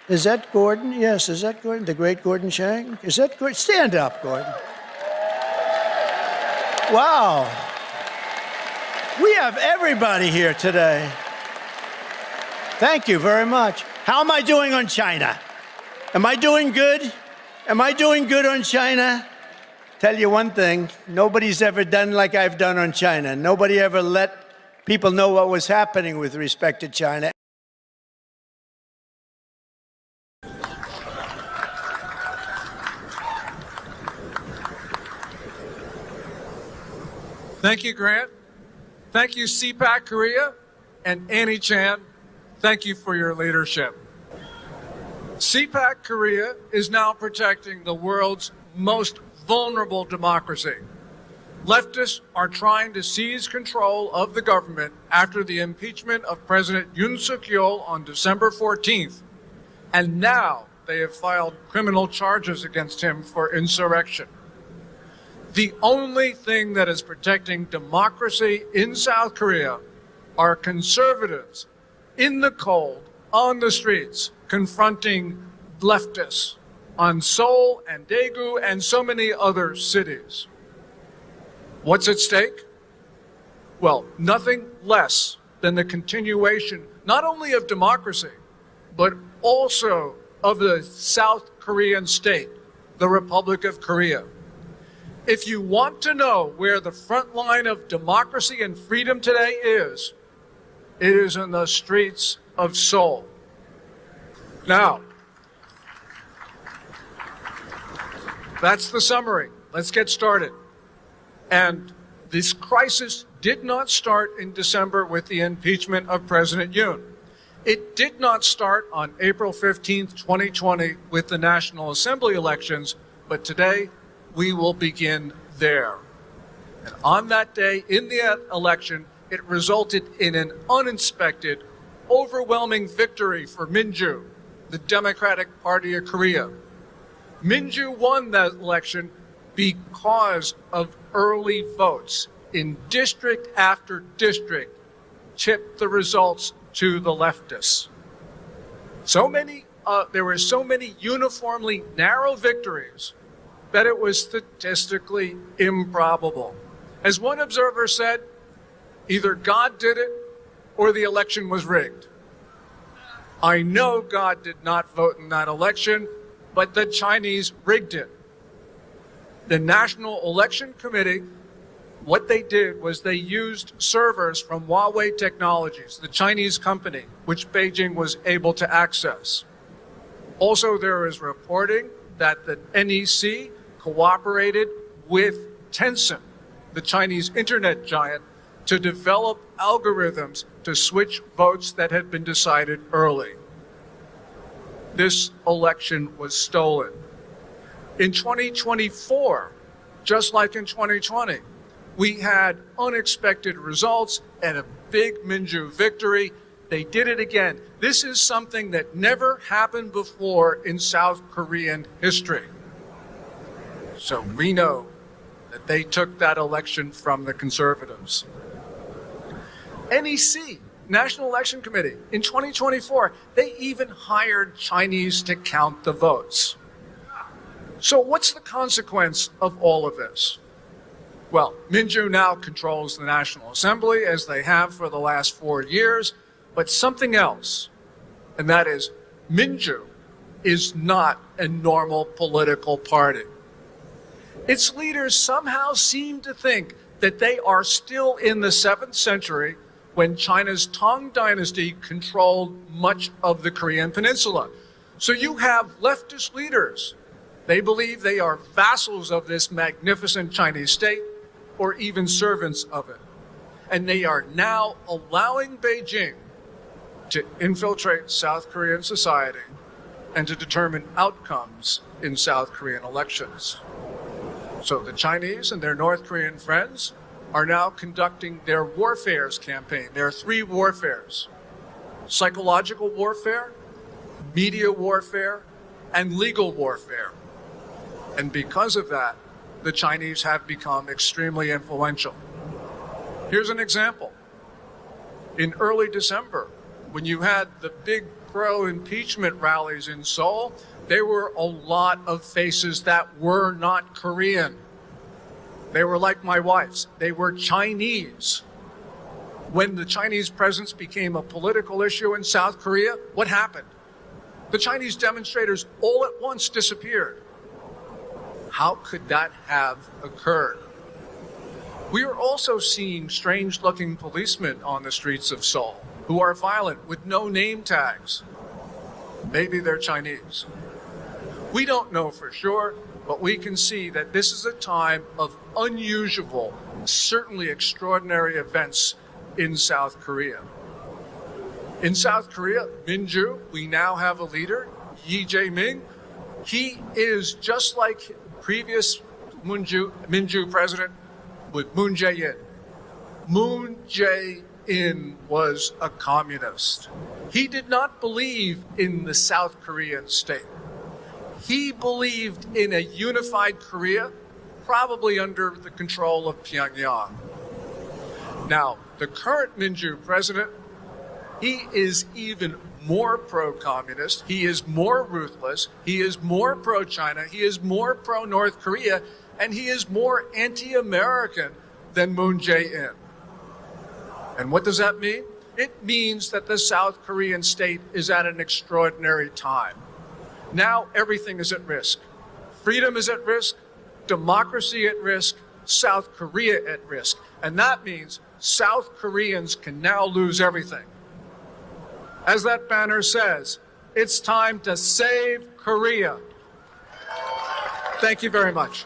Is that Gordon? Yes, is that Gordon? The great Gordon Chang? Is that Gordon? Stand up, Gordon. Wow. We have everybody here today. Thank you very much. How am I doing on China? Am I doing good? Am I doing good on China? Tell you one thing, nobody's ever done like I've done on China. Nobody ever let people know what was happening with respect to China. Thank you, Grant. Thank you, CPAC Korea, and Annie Chan. Thank you for your leadership. CPAC Korea is now protecting the world's most vulnerable democracy. Leftists are trying to seize control of the government after the impeachment of President Yoon Suk-yeol on December 14th, and now they have filed criminal charges against him for insurrection. The only thing that is protecting democracy in South Korea are conservatives in the cold, on the streets, confronting leftists on Seoul and Daegu and so many other cities. What's at stake? Well, nothing less than the continuation not only of democracy, but also of the South Korean state, the Republic of Korea. If you want to know where the front line of democracy and freedom today is, it is in the streets of Seoul. Now, that's the summary. Let's get started. And this crisis did not start in December with the impeachment of President Yoon. It did not start on April 15th, 2020 with the National Assembly elections, but today we will begin there. And on that day, in the election, it resulted in an uninspected, overwhelming victory for Minju, the Democratic Party of Korea. Minju won that election because of early votes in district after district tipped the results to the leftists. There were so many uniformly narrow victories that it was statistically improbable. As one observer said, either God did it or the election was rigged. I know God did not vote in that election, but the Chinese rigged it. The National Election Committee, what they did was they used servers from Huawei Technologies, the Chinese company, which Beijing was able to access. Also, there is reporting that the NEC cooperated with Tencent, the Chinese internet giant, to develop algorithms to switch votes that had been decided early. This election was stolen. In 2024, just like in 2020, we had unexpected results and a big Minju victory. They did it again. This is something that never happened before in South Korean history. So we know that they took that election from the conservatives. NEC, National Election Committee, in 2024, they even hired Chinese to count the votes. So what's the consequence of all of this? Well, Minju now controls the National Assembly, as they have for the last 4 years, but something else, and that is Minju is not a normal political party. Its leaders somehow seem to think that they are still in the 7th century when China's Tang Dynasty controlled much of the Korean Peninsula. So you have leftist leaders. They believe they are vassals of this magnificent Chinese state or even servants of it. And they are now allowing Beijing to infiltrate South Korean society and to determine outcomes in South Korean elections. So the Chinese and their North Korean friends are now conducting their warfares campaign. There are 3 warfares: psychological warfare, media warfare, and legal warfare. And because of that, the Chinese have become extremely influential. Here's an example. In early December, when you had the big pro-impeachment rallies in Seoul, there were a lot of faces that were not Korean. They were like my wife's. They were Chinese. When the Chinese presence became a political issue in South Korea, what happened? The Chinese demonstrators all at once disappeared. How could that have occurred? We are also seeing strange-looking policemen on the streets of Seoul who are violent with no name tags. Maybe they're Chinese. We don't know for sure, but we can see that this is a time of unusual, certainly extraordinary events in South Korea. In South Korea, Minju, we now have a leader, Lee Jae-myung. He is just like previous Minju president with Moon Jae-in. Moon Jae-in was a communist. He did not believe in the South Korean state. He believed in a unified Korea, probably under the control of Pyongyang. Now, the current Minju president, he is even more pro-communist, he is more ruthless, he is more pro-China, he is more pro-North Korea, and he is more anti-American than Moon Jae-in. And what does that mean? It means that the South Korean state is at an extraordinary time. Now everything is at risk. Freedom is at risk, democracy at risk, South Korea at risk. And that means South Koreans can now lose everything. As that banner says, it's time to save Korea. Thank you very much.